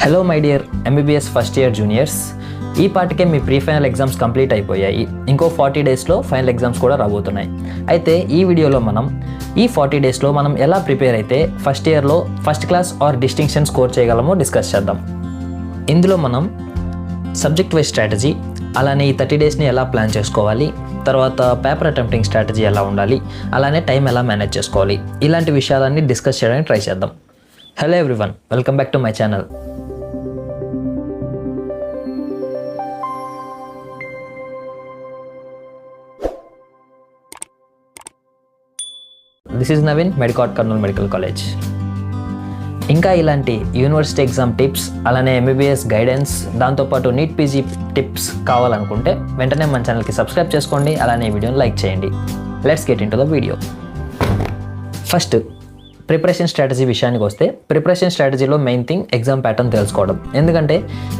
Hello my dear MBBS first year juniors, ఈ పాటికే మీ pre final exams complete అయిపోయాయి. ఇంకో 40 డేస్లో ఫైనల్ ఎగ్జామ్స్ కూడా రాబోతున్నాయి. అయితే ఈ వీడియోలో మనం ఈ 40 డేస్లో మనం ఎలా ప్రిపేర్ అయితే ఫస్ట్ ఇయర్లో first class or distinction score చేయగలమో డిస్కస్ చేద్దాం. ఇందులో మనం సబ్జెక్ట్ వైజ్ స్ట్రాటజీ, అలానే ఈ 30 డేస్ని ఎలా ప్లాన్ చేసుకోవాలి, తర్వాత పేపర్ అటెంప్టింగ్ స్ట్రాటజీ ఎలా ఉండాలి, అలానే టైం ఎలా మేనేజ్ చేసుకోవాలి, ఇలాంటి విషయాలన్నీ డిస్కస్ చేయడానికి ట్రై చేద్దాం. Hello everyone, welcome back to my channel. This is Naveen, మెడికాట్ కర్నూల్ మెడికల్ కాలేజ్. ఇంకా ఇలాంటి యూనివర్సిటీ ఎగ్జామ్ టిప్స్, అలానే ఎంబీబీఎస్ గైడెన్స్, దాంతోపాటు నీట్ పీజీ టిప్స్ కావాలనుకుంటే వెంటనే మన ఛానల్కి సబ్స్క్రైబ్ చేసుకోండి, అలానే ఈ వీడియోని లైక్ చేయండి. Let's get in to the video. First preparation strategy విషయానికి వస్తే, ప్రిపరేషన్ స్ట్రాటజీలో మెయిన్ థింగ్ ఎగ్జామ్ ప్యాటర్న్ తెలుసుకోవడం. ఎందుకంటే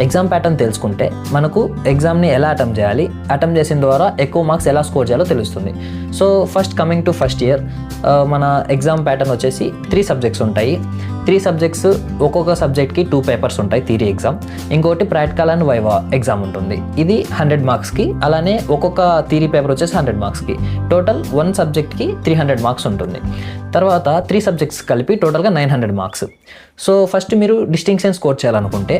ఎగ్జామ్ ప్యాటర్న్ తెలుసుకుంటే మనకు ఎగ్జామ్ని ఎలా అటెంప్ట్ చేయాలి, అటెంప్ట్ చేసిన ద్వారా ఎక్కువ మార్క్స్ ఎలా స్కోర్ చేయాలో తెలుస్తుంది. So first coming to first year, మన ఎగ్జామ్ ప్యాటర్న్ వచ్చేసి 3 సబ్జెక్ట్స్ ఉంటాయి. 3 సబ్జెక్ట్స్, ఒక్కొక్క సబ్జెక్ట్కి 2 పేపర్స్ ఉంటాయి థియరీ ఎగ్జామ్. ఇంకోటి ప్రాక్టికల్ అండ్ వైవా ఎగ్జామ్ ఉంటుంది. ఇది 100 మార్క్స్కి, అలానే ఒక్కొక్క థియరీ పేపర్ వచ్చేసి 100 మార్క్స్కి. టోటల్ 1 సబ్జెక్ట్కి 300 మార్క్స్ ఉంటుంది. తర్వాత 3 సబ్జెక్ట్స్ కలిపి టోటల్గా 900 మార్క్స్. సో ఫస్ట్ మీరు డిస్టింక్షన్ స్కోర్ చేయాలనుకుంటే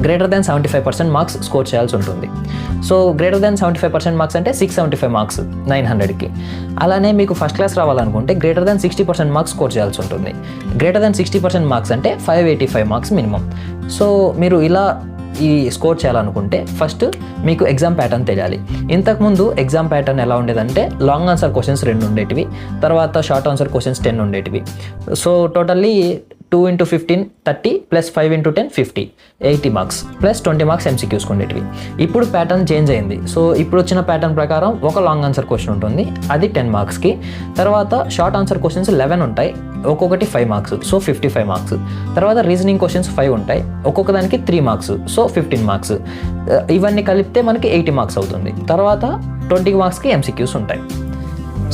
గ్రేటర్ దాన్ 75% మార్క్స్ స్కోర్ చేయాల్సి ఉంటుంది. సో గ్రేటర్ దాన్ 75% మార్క్స్ అంటే 675 మార్క్స్ 900కి. అలానే మీకు ఫస్ట్ క్లాస్ రావాలనుకుంటే గ్రేటర్ దాన్ 60% మార్క్స్ స్కోర్ చేయాల్సి ఉంటుంది. గ్రేటర్ దాన్ 60% మార్క్స్ అంటే 585 మార్క్స్ మినిమం. సో మీరు ఇలా ఈ స్కోర్ చేయాలనుకుంటే ఫస్ట్ మీకు ఎగ్జామ్ ప్యాటర్న్ తెలియాలి. ఇంతకుముందు ఎగ్జామ్ ప్యాటర్న్ ఎలా ఉండేదంటే లాంగ్ ఆన్సర్ క్వశ్చన్స్ 2 ఉండేటివి, తర్వాత షార్ట్ ఆన్సర్ క్వశ్చన్స్ 10 ఉండేటివి. So totally 2 into 15 30 plus 5 into 10 50 80 marks plus 20 marks MCQs ఉండేటివి. ఇప్పుడు ప్యాటర్న్ చేంజ్ అయింది. సో ఇప్పుడు వచ్చిన ప్యాటర్న్ ప్రకారం ఒక లాంగ్ ఆన్సర్ క్వశ్చన్ ఉంటుంది, అది 10 మార్క్స్కి. తర్వాత షార్ట్ ఆన్సర్ క్వశ్చన్స్ 11 ఉంటాయి, ఒక్కొక్కటి 5 మార్క్స్, సో 55 మార్క్స్. తర్వాత రీజనింగ్ క్వశ్చన్స్ 5 ఉంటాయి, ఒక్కొక్క దానికి 3 మార్క్స్, సో 15 మార్క్స్. ఇవన్నీ కలిపితే మనకి 80 మార్క్స్ అవుతుంది. తర్వాత 20 మార్క్స్కి ఎంసీక్యూస్ ఉంటాయి.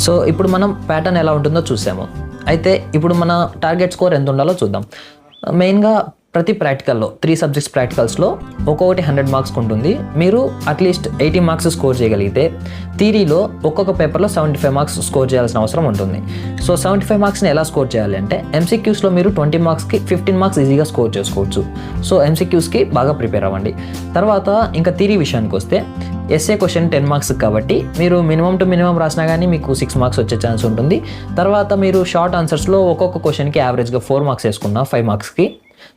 సో ఇప్పుడు మనం ప్యాటర్న్ ఎలా ఉంటుందో చూసాము. అయితే ఇప్పుడు మన టార్గెట్ స్కోర్ ఎంత ఉండాలో చూద్దాం. మెయిన్గా ప్రతి ప్రాక్టికల్లో 3 సబ్జెక్ట్స్ ప్రాక్టికల్స్లో ఒక్కొక్కటి 100 మార్క్స్ ఉంటుంది. మీరు అట్లీస్ట్ 80 మార్క్స్ స్కోర్ చేయగలిగితే థియరీలో ఒక్కొక్క పేపర్లో 75 మార్క్స్ స్కోర్ చేయాల్సిన అవసరం ఉంటుంది. సో 75 మార్క్స్ని ఎలా స్కోర్ చేయాలి అంటే ఎంసీక్యూస్లో మీరు 20 మార్క్స్కి 15 మార్క్స్ ఈజీగా స్కోర్ చేసుకోవచ్చు. సో ఎంసీక్యూస్కి బాగా ప్రిపేర్ అవ్వండి. తర్వాత ఇంకా థియరీ విషయానికి వస్తే ఎస్ఏ క్వశ్చన్ 10 మార్క్స్ కాబట్టి మీరు మినిమం టు మినిమం రాసినా కానీ మీకు 6 మార్క్స్ వచ్చే ఛాన్స్ ఉంటుంది. తర్వాత మీరు షార్ట్ ఆన్సర్స్లో ఒక్కొక్క క్వశ్చన్కి యావరేజ్గా 4 మార్క్స్ వేసుకున్నా 5 మార్క్స్కి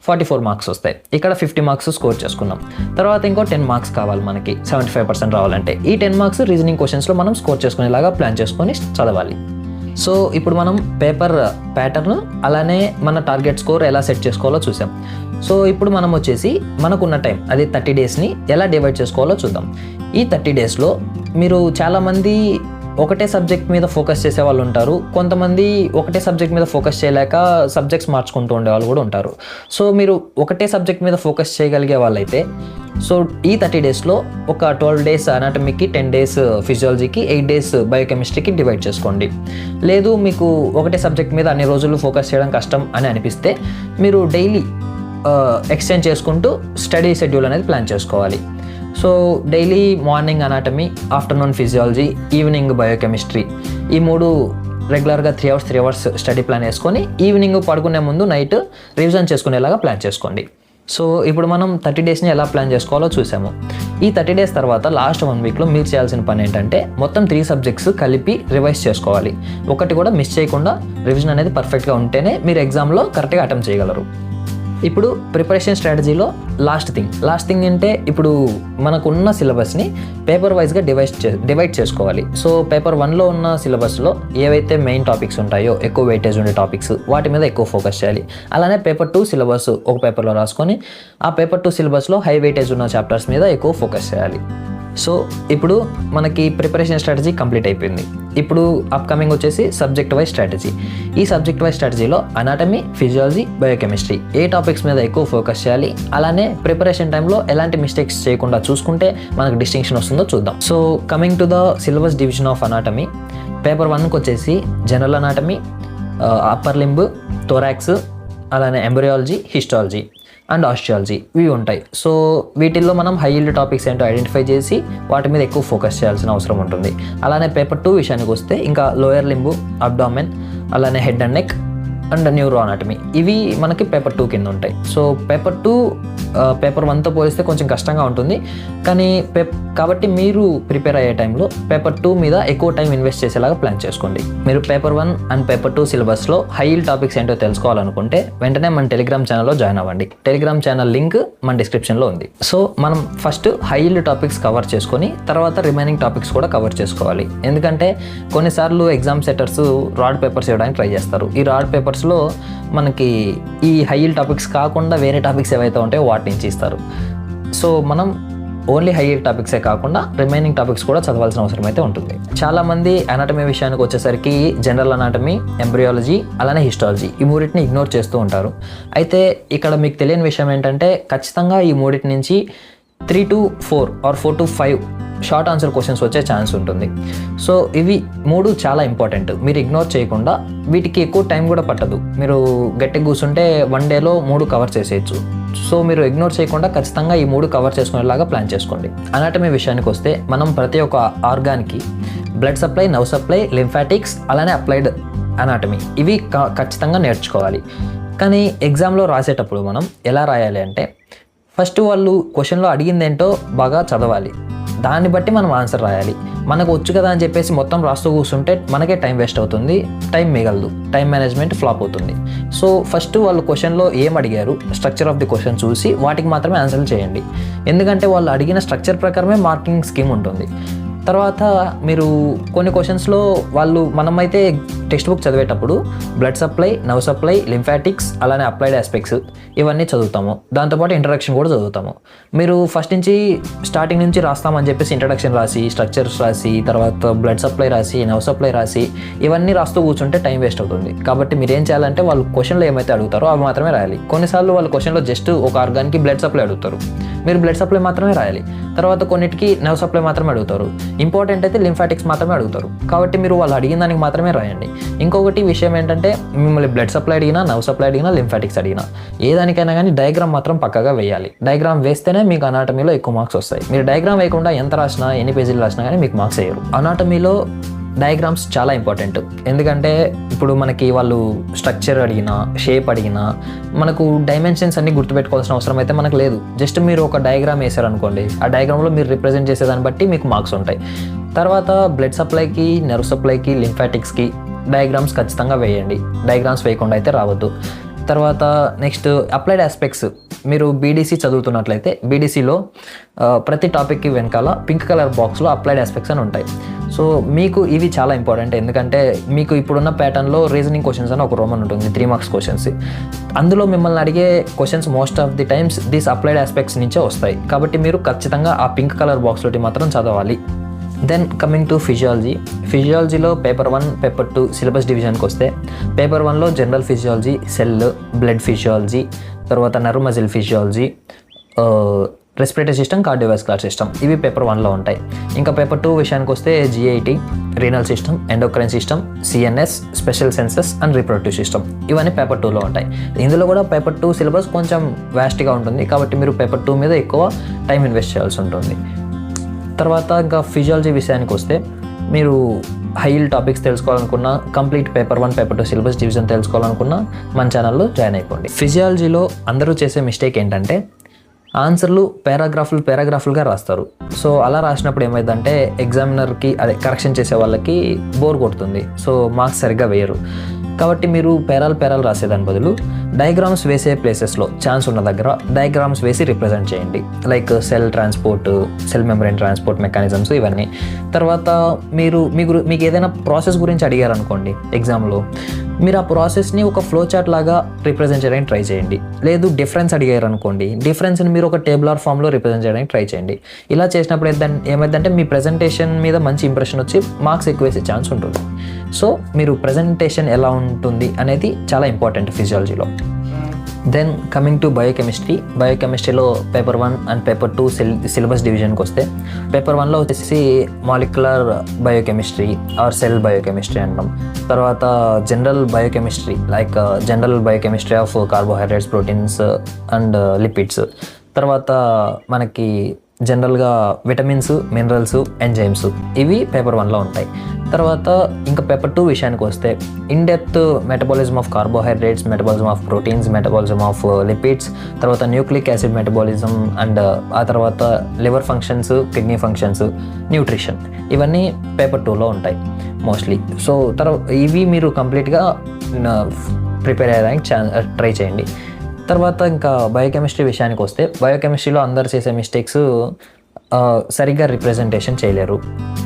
44 మార్క్స్ వస్తాయి. ఇక్కడ 50 మార్క్స్ స్కోర్ చేసుకున్నాం. తర్వాత ఇంకో 10 మార్క్స్ కావాలి మనకి 75% రావాలంటే. ఈ 10 మార్క్స్ రీజనింగ్ క్వశ్చన్స్లో మనం స్కోర్ చేసుకునేలాగా ప్లాన్ చేసుకొని చదవాలి. సో ఇప్పుడు మనం పేపర్ ప్యాటర్న్, అలానే మన టార్గెట్ స్కోర్ ఎలా సెట్ చేసుకోవాలో చూసాం. సో ఇప్పుడు మనం వచ్చేసి మనకున్న టైం, అది 30 డేస్ని ఎలా డివైడ్ చేసుకోవాలో చూద్దాం. ఈ 30 డేస్లో మీరు చాలామంది ఒకటే సబ్జెక్ట్ మీద ఫోకస్ చేసే వాళ్ళు ఉంటారు, కొంతమంది ఒకటే సబ్జెక్ట్ మీద ఫోకస్ చేయలేక సబ్జెక్ట్స్ మార్చుకుంటూ ఉండే వాళ్ళు కూడా ఉంటారు. సో మీరు ఒకటే సబ్జెక్ట్ మీద ఫోకస్ చేయగలిగే వాళ్ళైతే సో ఈ 30 డేస్లో ఒక 12 డేస్ అనాటమీకి, 10 డేస్ ఫిజియాలజీకి, 8 డేస్ బయోకెమిస్ట్రీకి డివైడ్ చేసుకోండి. లేదు మీకు ఒకటే సబ్జెక్ట్ మీద అన్ని రోజులు ఫోకస్ చేయడం కష్టం అని అనిపిస్తే మీరు డైలీ ఎక్స్చేంజ్ చేసుకుంటూ స్టడీ షెడ్యూల్ అనేది ప్లాన్ చేసుకోవాలి. So daily morning anatomy, afternoon physiology, evening biochemistry, ఈ 3 రెగ్యులర్గా 3 అవర్స్ స్టడీ ప్లాన్ వేసుకొని ఈవినింగ్ పడుకునే ముందు నైట్ రివిజన్ చేసుకునేలాగా ప్లాన్ చేసుకోండి. సో ఇప్పుడు మనం 30 డేస్ని ఎలా ప్లాన్ చేసుకోవాలో చూసాము. ఈ 30 డేస్ తర్వాత లాస్ట్ 1 వీక్లో మీరు చేయాల్సిన పని ఏంటంటే మొత్తం 3 సబ్జెక్ట్స్ కలిపి రివైజ్ చేసుకోవాలి. ఒకటి కూడా మిస్ చేయకుండా రివిజన్ అనేది పర్ఫెక్ట్గా ఉంటేనే మీరు ఎగ్జామ్లో కరెక్ట్గా అటెంప్ట్ చేయగలరు. ఇప్పుడు ప్రిపరేషన్ స్ట్రాటజీలో లాస్ట్ థింగ్ అంటే ఇప్పుడు మనకున్న సిలబస్ని పేపర్ వైజ్గా డివైడ్ చేసుకోవాలి. సో పేపర్ 1లో ఉన్న సిలబస్లో ఏవైతే మెయిన్ టాపిక్స్ ఉంటాయో, ఎక్కువ వెయిటేజ్ ఉండే టాపిక్స్, వాటి మీద ఎక్కువ ఫోకస్ చేయాలి. అలానే పేపర్ 2 సిలబస్ ఒక పేపర్లో రాసుకొని ఆ పేపర్ 2 సిలబస్లో హై వెయిటేజ్ ఉన్న చాప్టర్స్ మీద ఎక్కువ ఫోకస్ చేయాలి. సో ఇప్పుడు మనకి ప్రిపరేషన్ స్ట్రాటజీ కంప్లీట్ అయిపోయింది. ఇప్పుడు అప్కమింగ్ వచ్చేసి సబ్జెక్ట్ వైజ్ స్ట్రాటజీ. ఈ సబ్జెక్ట్ వైజ్ స్ట్రాటజీలో అనాటమీ, ఫిజియాలజీ, బయోకెమిస్ట్రీ ఏ టాపిక్స్ మీద ఎక్కువ ఫోకస్ చేయాలి, అలానే ప్రిపరేషన్ టైంలో ఎలాంటి మిస్టేక్స్ చేయకుండా చూసుకుంటే మనకు డిస్టింక్షన్ వస్తుందో చూద్దాం. So coming to the syllabus division of anatomy, paper 1కి వచ్చేసి జనరల్ అనాటమీ, అప్పర్ లింబ్, థోరాక్స్, అలానే ఎంబ్రియాలజీ, హిస్టాలజీ. అండ్ ఆస్ట్రియాలజీ ఇవి ఉంటాయి. సో వీటిల్లో మనం హై ఈల్డ్ టాపిక్స్ ఏంటో ఐడెంటిఫై చేసి వాటి మీద ఎక్కువ ఫోకస్ చేయాల్సిన అవసరం ఉంటుంది. అలానే పేపర్ 2 విషయానికి వస్తే ఇంకా లోయర్ లింబు, అబ్డామెన్, అలానే head and neck and neuro anatomy ఇవి మనకి పేపర్ 2 కింద ఉంటాయి. సో పేపర్ 2 పేపర్ 1తో పోలిస్తే కొంచెం కష్టంగా ఉంటుంది, కానీ కాబట్టి మీరు ప్రిపేర్ అయ్యే టైంలో పేపర్ 2 మీద ఎక్కువ టైం ఇన్వెస్ట్ చేసేలాగా ప్లాన్ చేసుకోండి. మీరు పేపర్ 1 అండ్ పేపర్ 2 సిలబస్లో హై ఈల్డ్ టాపిక్స్ ఏంటో తెలుసుకోవాలనుకుంటే వెంటనే మన టెలిగ్రామ్ ఛానల్లో జాయిన్ అవ్వండి. టెలిగ్రామ్ ఛానల్ లింక్ మన డిస్క్రిప్షన్లో ఉంది. సో మనం first high yield topics cover చేసుకొని తర్వాత రిమైనింగ్ టాపిక్స్ కూడా కవర్ చేసుకోవాలి. ఎందుకంటే కొన్నిసార్లు ఎగ్జామ్ సెటర్స్ రాడ్ పేపర్స్ ఇవ్వడానికి ట్రై చేస్తారు. ఈ రాడ్ పేపర్స్లో మనకి ఈ హై ఈల్డ్ టాపిక్స్ కాకుండా వేరే టాపిక్స్ ఏవైతే ఉంటాయో వాటి నుంచి ఇస్తారు. సో మనం ఓన్లీ హై ఈల్డ్ టాపిక్సే కాకుండా రిమైనింగ్ టాపిక్స్ కూడా చదవాల్సిన అవసరం అయితే ఉంటుంది. చాలామంది అనాటమీ విషయానికి వచ్చేసరికి జనరల్ అనాటమీ, ఎంబ్రియాలజీ, అలానే హిస్టాలజీ ఈ మూడింటిని ఇగ్నోర్ చేస్తూ ఉంటారు. అయితే ఇక్కడ మీకు తెలియని విషయం ఏంటంటే ఖచ్చితంగా ఈ మూడింటి నుంచి 3 to 4 or 4 to 5 short answer questions వచ్చే ఛాన్స్ ఉంటుంది. సో ఇవి 3 చాలా ఇంపార్టెంట్. మీరు ఇగ్నోర్ చేయకుండా, వీటికి ఎక్కువ టైం కూడా పట్టదు. మీరు గట్టిగా కూర్చుంటే 1 డేలో 3 కవర్ చేసేయచ్చు. సో మీరు ఇగ్నోర్ చేయకుండా ఖచ్చితంగా ఈ 3 కవర్ చేసుకునేలాగా ప్లాన్ చేసుకోండి. అనాటమీ విషయానికి వస్తే మనం ప్రతి ఒక్క ఆర్గాన్కి blood supply, nerve supply, lymphatics, అలానే అప్లైడ్ అనాటమీ ఇవి ఖచ్చితంగా నేర్చుకోవాలి. కానీ ఎగ్జామ్లో రాసేటప్పుడు మనం ఎలా రాయాలి అంటే ఫస్ట్ వాళ్ళు క్వశ్చన్లో అడిగింది ఏంటో బాగా చదవాలి. దాన్ని బట్టి మనం ఆన్సర్ రాయాలి. మనకు వచ్చు కదా అని చెప్పేసి మొత్తం రాస్తూ కూర్చుంటే మనకే టైం వేస్ట్ అవుతుంది, టైం మిగలదు, టైం మేనేజ్మెంట్ ఫ్లాప్ అవుతుంది. సో ఫస్ట్ వాళ్ళు క్వశ్చన్లో ఏం అడిగారు, స్ట్రక్చర్ ఆఫ్ ది క్వశ్చన్ చూసి వాటికి మాత్రమే ఆన్సర్లు చేయండి. ఎందుకంటే వాళ్ళు అడిగిన స్ట్రక్చర్ ప్రకారమే మార్కింగ్ స్కీమ్ ఉంటుంది. తర్వాత మీరు కొన్ని క్వశ్చన్స్లో మనమైతే టెక్స్ట్ బుక్ చదివేటప్పుడు blood supply, nerve supply, lymphatics, అలానే అప్లైడ్ ఆస్పెక్ట్స్ ఇవన్నీ చదువుతాము. దాంతోపాటు ఇంట్రడక్షన్ కూడా చదువుతాము. మీరు ఫస్ట్ నుంచి స్టార్టింగ్ నుంచి రాస్తామని చెప్పేసి ఇంట్రడక్షన్ రాసి, స్ట్రక్చర్స్ రాసి, తర్వాత బ్లడ్ సప్లై రాసి, నర్వ్ సప్లై రాసి ఇవన్నీ రాస్తూ కూర్చుంటే టైం వేస్ట్ అవుతుంది. కాబట్టి మీరు ఏం చేయాలంటే వాళ్ళు క్వశ్చన్లో ఏమైతే అడుగుతారో అవి మాత్రమే రాయాలి. కొన్నిసార్లు వాళ్ళు క్వశ్చన్లో జస్ట్ ఒక ఆర్గాన్కి బ్లడ్ సప్లై అడుగుతారు, మీరు బ్లడ్ సప్లై మాత్రమే రాయాలి. తర్వాత కొన్నిటికి నర్వ్ సప్లై మాత్రమే అడుగుతారు, ఇంపార్టెంట్ అయితే లింఫాటిక్స్ మాత్రమే అడుగుతారు. కాబట్టి మీరు వాళ్ళు అడిగిన దానికి మాత్రమే రాయండి. ఇంకొకటి విషయం ఏంటంటే మిమ్మల్ని బ్లడ్ సప్లై అడిగినా, నర్వ్ సప్లై అడిగినా, లింఫాటిక్స్ అడిగినా ఏ దానికైనా కానీ డయాగ్రామ్ మాత్రం పక్కగా వేయాలి. డయాగ్రామ్ వేస్తేనే మీకు అనాటమీలో ఎక్కువ మార్క్స్ వస్తాయి. మీరు డయాగ్రామ్ వేయకుండా ఎంత రాసినా, ఎన్ని పేజీలు రాసినా కానీ మీకు మార్క్స్ వేయరు. అనాటమీలో డయాగ్రామ్స్ చాలా ఇంపార్టెంట్. ఎందుకంటే ఇప్పుడు మనకి వాళ్ళు స్ట్రక్చర్ అడిగినా, షేప్ అడిగినా మనకు డైమెన్షన్స్ అన్ని గుర్తుపెట్టుకోవాల్సిన అవసరం అయితే మనకు లేదు. జస్ట్ మీరు ఒక డయాగ్రామ్ వేసారనుకోండి, ఆ డయాగ్రామ్లో మీరు రిప్రజెంట్ చేసేదాన్ని బట్టి మీకు మార్క్స్ ఉంటాయి. తర్వాత బ్లడ్ సప్లైకి, నర్వ్ సప్లైకి, లింఫాటిక్స్కి డయాగ్రామ్స్ ఖచ్చితంగా వేయండి. డయాగ్రామ్స్ వేయకుండా అయితే రావద్దు. తర్వాత నెక్స్ట్ అప్లైడ్ ఆస్పెక్ట్స్. మీరు బీడీసీ చదువుతున్నట్లయితే బీడీసీలో ప్రతి టాపిక్కి వెనకాల పింక్ కలర్ బాక్స్లో అప్లైడ్ ఆస్పెక్ట్స్ అని ఉంటాయి. సో మీకు ఇవి చాలా ఇంపార్టెంట్. ఎందుకంటే మీకు ఇప్పుడున్న ప్యాటర్న్లో రీజనింగ్ క్వశ్చన్స్ అని ఒక రోమన్ ఉంటుంది, 3 మార్క్స్ క్వశ్చన్స్. అందులో మిమ్మల్ని అడిగే questions most of the times these applied aspects నుంచే వస్తాయి. కాబట్టి మీరు ఖచ్చితంగా ఆ పింక్ కలర్ బాక్స్లోటి మాత్రం చదవాలి. దెన్ కమింగ్ టు ఫిజియాలజీలో పేపర్ 1, పేపర్ 2 సిలబస్ డివిజన్కి వస్తే పేపర్ 1లో general physiology, cell, blood physiology, తర్వాత nerve muscle physiology, respiratory system, cardiovascular system ఇవి పేపర్ 1లో ఉంటాయి. ఇంకా పేపర్ 2 విషయానికి వస్తే GIT, renal system, endocrine system, CNS, special senses and reproductive system ఇవన్నీ పేపర్ 2లో ఉంటాయి. ఇందులో కూడా పేపర్ 2 సిలబస్ కొంచెం వ్యాస్ట్గా ఉంటుంది. కాబట్టి మీరు పేపర్ 2 మీద ఎక్కువ టైం ఇన్వెస్ట్ చేయాల్సి ఉంటుంది. తర్వాత ఇంకా ఫిజియాలజీ విషయానికి వస్తే మీరు హై ఈల్డ్ టాపిక్స్ తెలుసుకోవాలనుకున్నా, complete paper 1, paper 2 syllabus division తెలుసుకోవాలనుకున్నా మన ఛానల్లో జాయిన్ అయిపోండి. ఫిజియాలజీలో అందరూ చేసే మిస్టేక్ ఏంటంటే ఆన్సర్లు పారాగ్రాఫులుగా రాస్తారు. సో అలా రాసినప్పుడు ఏమైందంటే ఎగ్జామినర్కి కరెక్షన్ చేసే వాళ్ళకి బోర్ కొడుతుంది. సో మార్క్స్ సరిగ్గా వేయరు. కాబట్టి మీరు పేరాలు రాసేదాని బదులు డయాగ్రామ్స్ వేసే ప్లేసెస్లో ఛాన్స్ ఉన్న దగ్గర డయాగ్రామ్స్ వేసి రిప్రజెంట్ చేయండి. Like cell transport, cell membrane transport mechanisms ఇవన్నీ. తర్వాత మీకు ఏదైనా ప్రాసెస్ గురించి అడిగారనుకోండి ఎగ్జామ్లో, మీరు ఆ ప్రాసెస్ని ఒక ఫ్లో చార్ట్ లాగా రిప్రజెంట్ చేయడానికి ట్రై చేయండి. లేదు డిఫరెన్స్ అడిగారు అనుకోండి, డిఫరెన్స్ని మీరు ఒక టేబులర్ ఫామ్లో రిప్రజెంట్ చేయడానికి ట్రై చేయండి. ఇలా చేసినప్పుడు ఏమైందంటే మీ ప్రజెంటేషన్ మీద మంచి ఇంప్రెషన్ వచ్చి మార్క్స్ ఎక్కువ వేసే ఛాన్స్ ఉంటుంది. సో మీరు ప్రజెంటేషన్ ఎలా ఉంటుంది అనేది చాలా ఇంపార్టెంట్ ఫిజియాలజీలో. దెన్ కమింగ్ టు బయోకెమిస్ట్రీలో పేపర్ 1 అండ్ పేపర్ 2 సిలబస్ డివిజన్కి వస్తే పేపర్ 1లో వచ్చేసి molecular biochemistry or cell biochemistry అంటాం. తర్వాత general biochemistry like general biochemistry of carbohydrates, proteins and lipids. తర్వాత మనకి జనరల్గా విటమిన్స్, మినరల్స్, ఎంజైమ్స్ ఇవి పేపర్ 1లో ఉంటాయి. తర్వాత ఇంకా పేపర్ 2 విషయానికి వస్తే in depth metabolism of carbohydrates, metabolism of proteins, metabolism of lipids, తర్వాత న్యూక్లిక్ యాసిడ్ మెటబాలిజం అండ్ ఆ తర్వాత liver functions, kidney functions, nutrition ఇవన్నీ పేపర్ 2లో ఉంటాయి మోస్ట్లీ. సో ఇవి మీరు కంప్లీట్గా ప్రిపేర్ అయ్యడానికి ట్రై చేయండి. తర్వాత ఇంకా బయోకెమిస్ట్రీ విషయానికి వస్తే బయోకెమిస్ట్రీలో అందరు చేసే మిస్టేక్స్ సరిగ్గా రిప్రజెంటేషన్ చేయలేరు,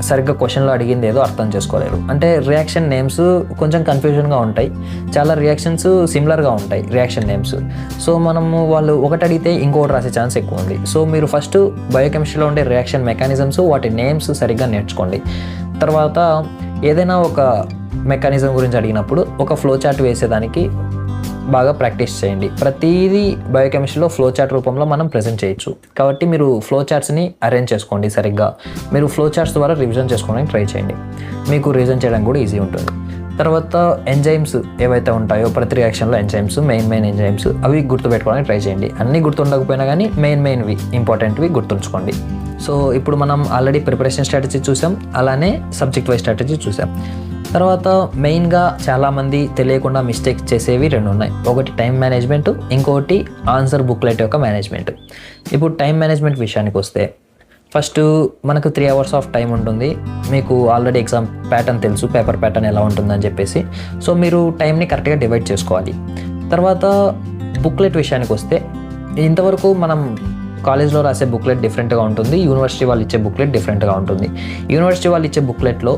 సరిగ్గా క్వశ్చన్లో అడిగింది ఏదో అర్థం చేసుకోలేరు. అంటే రియాక్షన్ నేమ్స్ కొంచెం కన్ఫ్యూజన్గా ఉంటాయి, చాలా రియాక్షన్స్ సిమిలర్గా ఉంటాయి రియాక్షన్ నేమ్స్. సో మనము వాళ్ళు ఒకటి అడిగితే ఇంకొకటి రాసే ఛాన్స్ ఎక్కువ ఉంది. సో మీరు ఫస్ట్ బయోకెమిస్ట్రీలో ఉండే రియాక్షన్ మెకానిజమ్స్, వాటి నేమ్స్ సరిగ్గా నేర్చుకోండి. తర్వాత ఏదైనా ఒక మెకానిజం గురించి అడిగినప్పుడు ఒక ఫ్లో చార్ట్ వేసేదానికి బాగా ప్రాక్టీస్ చేయండి. ప్రతిదీ బయోకెమిస్ట్రీలో ఫ్లో చార్ట్ రూపంలో మనం ప్రజెంట్ చేయొచ్చు. కాబట్టి మీరు ఫ్లో చార్ట్స్ని అరేంజ్ చేసుకోండి సరిగ్గా. మీరు ఫ్లో చార్ట్స్ ద్వారా రివిజన్ చేసుకోవడానికి ట్రై చేయండి, మీకు రివిజన్ చేయడానికి కూడా ఈజీ ఉంటుంది. తర్వాత ఎంజైమ్స్ ఏవైతే ఉంటాయో ప్రతి రియాక్షన్లో ఎంజైమ్స్, మెయిన్ ఎంజైమ్స్ అవి గుర్తుపెట్టుకోవడానికి ట్రై చేయండి. అన్నీ గుర్తుండకపోయినా కానీ మెయిన్వి ఇంపార్టెంట్వి గుర్తుంచుకోండి. సో ఇప్పుడు మనం ఆల్రెడీ ప్రిపరేషన్ స్ట్రాటజీ చూసాం, అలానే సబ్జెక్ట్ వైజ్ స్ట్రాటజీ చూసాం. తర్వాత మెయిన్గా చాలామంది తెలియకుండా మిస్టేక్స్ చేసేవి 2 ఉన్నాయి. ఒకటి టైం మేనేజ్మెంట్, ఇంకోటి ఆన్సర్ బుక్లెట్ యొక్క మేనేజ్మెంట్. ఇప్పుడు టైం మేనేజ్మెంట్ విషయానికి వస్తే ఫస్ట్ మనకు 3 hours ఆఫ్ టైం ఉంటుంది. మీకు ఆల్రెడీ ఎగ్జామ్ ప్యాటర్న్ తెలుసు, పేపర్ ప్యాటర్న్ ఎలా ఉంటుందని చెప్పేసి. సో మీరు టైంని కరెక్ట్గా డివైడ్ చేసుకోవాలి. తర్వాత బుక్లెట్ విషయానికి వస్తే ఇంతవరకు మనం కాలేజ్లో రాసే బుక్లెట్ డిఫరెంట్గా ఉంటుంది, యూనివర్సిటీ వాళ్ళు ఇచ్చే బుక్లెట్ డిఫరెంట్గా ఉంటుంది. యూనివర్సిటీ వాళ్ళు ఇచ్చే బుక్లెట్లో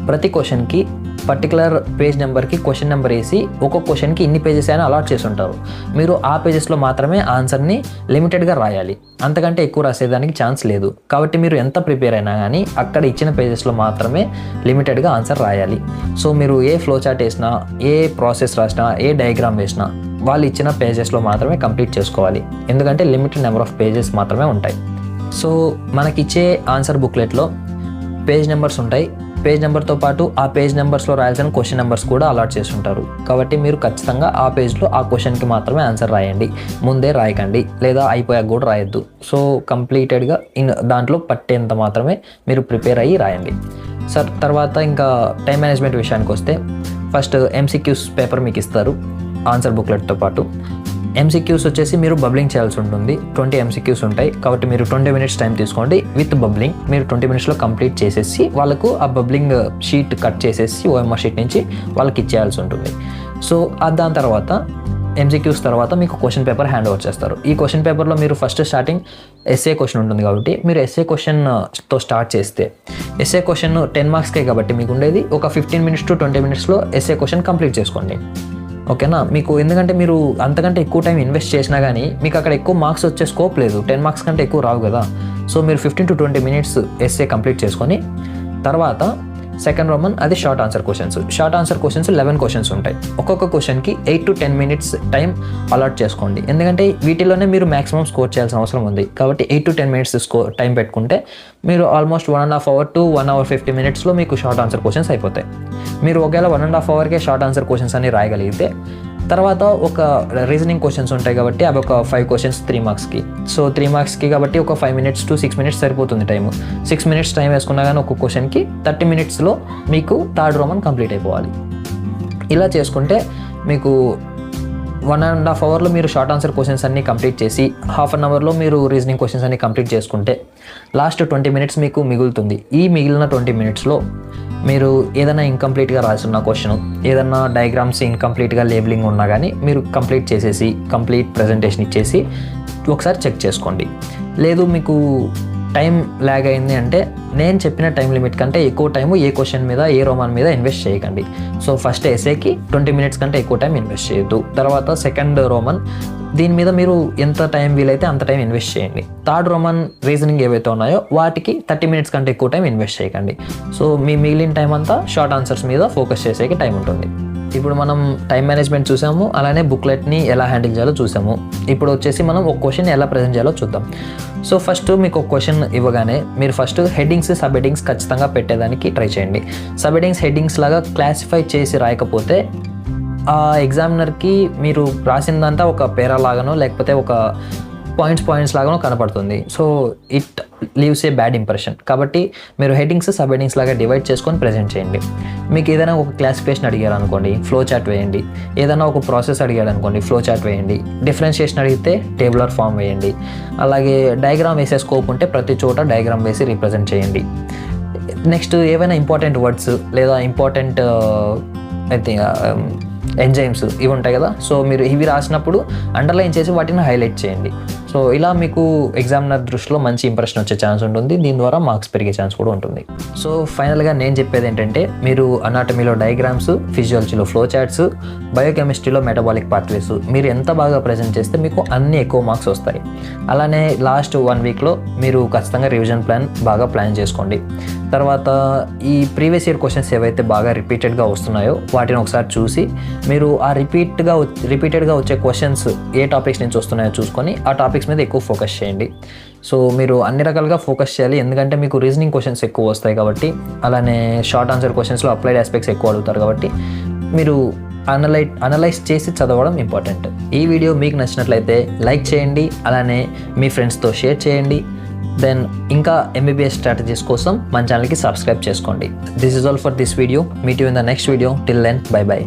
ప్రతి క్వశ్చన్కి పర్టికులర్ పేజ్ నెంబర్కి క్వశ్చన్ నెంబర్ వేసి ఒక్కొక్క క్వశ్చన్కి ఇన్ని పేజెస్ అయినా అలాట్ చేసి ఉంటారు. మీరు ఆ పేజెస్లో మాత్రమే ఆన్సర్ని లిమిటెడ్గా రాయాలి, అంతకంటే ఎక్కువ రాసేదానికి ఛాన్స్ లేదు. కాబట్టి మీరు ఎంత ప్రిపేర్ అయినా కానీ అక్కడ ఇచ్చిన పేజెస్లో మాత్రమే లిమిటెడ్గా ఆన్సర్ రాయాలి. సో మీరు ఏ ఫ్లో చార్ట్ వేసినా, ఏ ప్రాసెస్ రాసినా, ఏ డయాగ్రామ్ వేసినా వాళ్ళు ఇచ్చిన పేజెస్లో మాత్రమే కంప్లీట్ చేసుకోవాలి, ఎందుకంటే లిమిటెడ్ నెంబర్ ఆఫ్ పేజెస్ మాత్రమే ఉంటాయి. సో మనకిచ్చే ఆన్సర్ బుక్లెట్లో పేజ్ నెంబర్స్ ఉంటాయి. పేజ్ నెంబర్తో పాటు ఆ పేజ్ నెంబర్స్లో రాయాల్సిన క్వశ్చన్ నెంబర్స్ కూడా అలాట్ చేసి ఉంటారు. కాబట్టి మీరు ఖచ్చితంగా ఆ పేజ్లో ఆ క్వశ్చన్కి మాత్రమే ఆన్సర్ రాయండి, ముందే రాయకండి, లేదా అయిపోయాక కూడా రాయొద్దు. సో కంప్లీటెడ్గా దాంట్లో పట్టేంత మాత్రమే మీరు ప్రిపేర్ అయ్యి రాయండి. తర్వాత ఇంకా టైం మేనేజ్మెంట్ విషయానికి వస్తే ఫస్ట్ ఎంసీక్యూస్ పేపర్ మీకు ఇస్తారు ఆన్సర్ బుక్లెట్తో పాటు. ఎంసీక్యూస్ వచ్చేసి మీరు బబ్లింగ్ చేయాల్సి ఉంటుంది. 20 ఎంసీక్యూస్ ఉంటాయి. కాబట్టి మీరు 20 minutes టైం తీసుకోండి. విత్ బబ్లింగ్ మీరు 20 minutesలో కంప్లీట్ చేసేసి వాళ్ళకు ఆ బబ్లింగ్ షీట్ కట్ చేసేసి ఓఎంఆర్ షీట్ నుంచి వాళ్ళకి ఇచ్చేయాల్సి ఉంటుంది. సో దాని తర్వాత ఎంసీక్యూస్ తర్వాత మీకు క్వశ్చన్ పేపర్ హ్యాండ్ ఓవర్ చేస్తారు. ఈ క్వశ్చన్ పేపర్లో మీరు ఫస్ట్ స్టార్టింగ్ ఎస్ఏ క్వశ్చన్ ఉంటుంది. కాబట్టి మీరు ఎస్ఏ క్వశ్చన్తో స్టార్ట్ చేస్తే ఎస్ఏ క్వశ్చన్ 10 marksకే కాబట్టి మీకు ఉండేది ఒక 15 minutes to 20 minutesలో ఎస్ఏ క్వశ్చన్ కంప్లీట్ చేసుకోండి. ఓకేనా? మీకు ఎందుకంటే మీరు అంతకంటే ఎక్కువ టైం ఇన్వెస్ట్ చేసినా కానీ మీకు అక్కడ ఎక్కువ మార్క్స్ వచ్చే స్కోప్ లేదు, 10 marks కంటే ఎక్కువ రావు కదా. సో మీరు 15 to 20 minutes ఎస్ఏ కంప్లీట్ చేసుకొని తర్వాత సెకండ్ రోమన్ అది short answer questions. Short answer questions 11 questions ఉంటాయి. ఒక్కొక్క క్వశ్చన్కి 8 to 10 minutes టైం అలాట్ చేసుకోండి, ఎందుకంటే వీటిలోనే మీరు మ్యాక్సిమం స్కోర్ చేయాల్సిన అవసరం ఉంది. కాబట్టి 8 to 10 minutes టైం పెట్టుకుంటే మీరు ఆల్మోస్ట్ 1.5 hour to 1 hour 50 minutesలో మీకు షార్ట్ ఆన్సర్ క్వశ్చన్స్ అయిపోతాయి. మీరు ఒకవేళ 1.5 hourకే షార్ట్ ఆన్సర్ క్వశ్చన్స్ అన్ని రాయగలిగితే తర్వాత ఒక రీజనింగ్ క్వశ్చన్స్ ఉంటాయి కాబట్టి అవి ఒక 5 questions 3 marksకి. సో 3 marksకి కాబట్టి ఒక 5 minutes to 6 minutes సరిపోతుంది టైము. 6 minutes టైం వేసుకున్నా కానీ ఒక్కొక్క క్వశ్చన్కి 30 minutesలో మీకు థర్డ్ రోమన్ కంప్లీట్ అయిపోవాలి. ఇలా చేసుకుంటే మీకు 1.5 hourలో మీరు షార్ట్ ఆన్సర్ క్వశ్చన్స్ అన్నీ కంప్లీట్ చేసి హాఫ్ అన్ అవర్లో మీరు రీజనింగ్ క్వశ్చన్స్ అన్నీ కంప్లీట్ చేసుకుంటే లాస్ట్ 20 minutes మీకు మిగులుతుంది. ఈ మిగిలిన 20 minutesలో మీరు ఏదైనా ఇంకంప్లీట్గా రాసున్న క్వశ్చన్, ఏదైనా డయాగ్రామ్స్ ఇంకంప్లీట్గా లేబులింగ్ ఉన్నా కానీ మీరు కంప్లీట్ చేసేసి కంప్లీట్ ప్రజెంటేషన్ ఇచ్చేసి ఒకసారి చెక్ చేసుకోండి. లేదు మీకు టైం ల్యాగ్ అయింది అంటే నేను చెప్పిన టైం లిమిట్ కంటే ఎక్కువ టైము ఏ క్వశ్చన్ మీద ఏ రోమన్ మీద ఇన్వెస్ట్ చేయకండి. సో ఫస్ట్ ఎస్ఏకి 20 minutes కంటే ఎక్కువ టైం ఇన్వెస్ట్ చేయొద్దు. తర్వాత సెకండ్ రోమన్ దీని మీద మీరు ఎంత టైం వీలైతే అంత టైం ఇన్వెస్ట్ చేయండి. థర్డ్ రోమన్ రీజనింగ్ ఏవైతే ఉన్నాయో వాటికి 30 minutes కంటే ఎక్కువ టైం ఇన్వెస్ట్ చేయకండి. సో మీ మిగిలిన టైం అంతా షార్ట్ ఆన్సర్స్ మీద ఫోకస్ చేసేకి టైం ఉంటుంది. ఇప్పుడు మనం టైం మేనేజ్మెంట్ చూసాము, అలానే బుక్లెట్ని ఎలా హ్యాండిల్ చేయాలో చూసాము. ఇప్పుడు వచ్చేసి మనం ఒక క్వశ్చన్ ఎలా ప్రజెంట్ చేయాలో చూద్దాం. సో ఫస్ట్ మీకు ఒక క్వశ్చన్ ఇవ్వగానే మీరు ఫస్ట్ హెడ్డింగ్స్, సబ్ హెడ్డింగ్స్ ఖచ్చితంగా పెట్టేదానికి ట్రై చేయండి. సబ్ హెడ్డింగ్స్ లాగా క్లాసిఫై చేసి రాయకపోతే ఆ ఎగ్జామినర్కి మీరు రాసిందంతా ఒక పేరా లాగానో లేకపోతే ఒక పాయింట్స్ లాగానో కనపడుతుంది. So it leaves A bad impression. కాబట్టి మీరు హెడ్డింగ్స్, సబ్ హెడ్డింగ్స్ లాగా డివైడ్ చేసుకొని ప్రజెంట్ చేయండి. మీకు ఏదైనా ఒక క్లాసిఫికేషన్ అడిగారు అనుకోండి, ఫ్లో చార్ట్ వేయండి. ఏదైనా ఒక ప్రాసెస్ అడిగాడు అనుకోండి, ఫ్లో చార్ట్ వేయండి. డిఫరెన్షియేషన్ అడిగితే టేబులర్ ఫామ్ వేయండి. అలాగే డయాగ్రామ్ వేసే స్కోప్ ఉంటే ప్రతి చోట డయాగ్రామ్ వేసి రిప్రజెంట్ చేయండి. నెక్స్ట్ ఏవైనా ఇంపార్టెంట్ వర్డ్స్ లేదా ఇంపార్టెంట్ ఎంజైమ్స్ ఇవి ఉంటాయి కదా, సో మీరు ఇవి రాసినప్పుడు అండర్లైన్ చేసి వాటిని హైలైట్ చేయండి. సో ఇలా మీకు ఎగ్జామినర్ దృష్టిలో మంచి ఇంప్రెషన్ వచ్చే ఛాన్స్ ఉంటుంది. దీని ద్వారా మార్క్స్ పెరిగే ఛాన్స్ కూడా ఉంటుంది. సో ఫైనల్గా నేను చెప్పేది ఏంటంటే, మీరు అనాటమీలో డయాగ్రామ్స్, ఫిజియాలజీలో ఫ్లో చార్ట్స్, బయోకెమిస్ట్రీలో మెటబాలిక్ పాత్వేస్ మీరు ఎంత బాగా ప్రజెంట్ చేస్తే మీకు అన్ని ఎక్కువ మార్క్స్ వస్తాయి. అలానే లాస్ట్ 1 వీక్లో మీరు ఖచ్చితంగా రివిజన్ ప్లాన్ బాగా ప్లాన్ చేసుకోండి. తర్వాత ఈ ప్రీవియస్ ఇయర్ క్వశ్చన్స్ ఏవైతే బాగా రిపీటెడ్గా వస్తున్నాయో వాటిని ఒకసారి చూసి మీరు ఆ రిపీటెడ్గా వచ్చే క్వశ్చన్స్ ఏ టాపిక్స్ నుంచి వస్తున్నాయో చూసుకొని ఆ టాపిక్స్ మీద ఎక్కువ ఫోకస్ చేయండి. సో మీరు అన్ని రకాలుగా ఫోకస్ చేయాలి, ఎందుకంటే మీకు రీజనింగ్ క్వశ్చన్స్ ఎక్కువ వస్తాయి కాబట్టి, అలానే షార్ట్ ఆన్సర్ క్వశ్చన్స్లో అప్లైడ్ ఆస్పెక్ట్స్ ఎక్కువ అడుగుతారు కాబట్టి మీరు అనలైజ్ చేసి చదవడం ఇంపార్టెంట్. ఈ వీడియో మీకు నచ్చినట్లయితే లైక్ చేయండి, అలానే మీ ఫ్రెండ్స్తో షేర్ చేయండి. దెన్ ఇంకా MBBS స్ట్రాటజీస్ కోసం మన ఛానల్కి సబ్స్క్రైబ్ చేసుకోండి. This is all for this video. Meet you in the next video. Till then, bye by.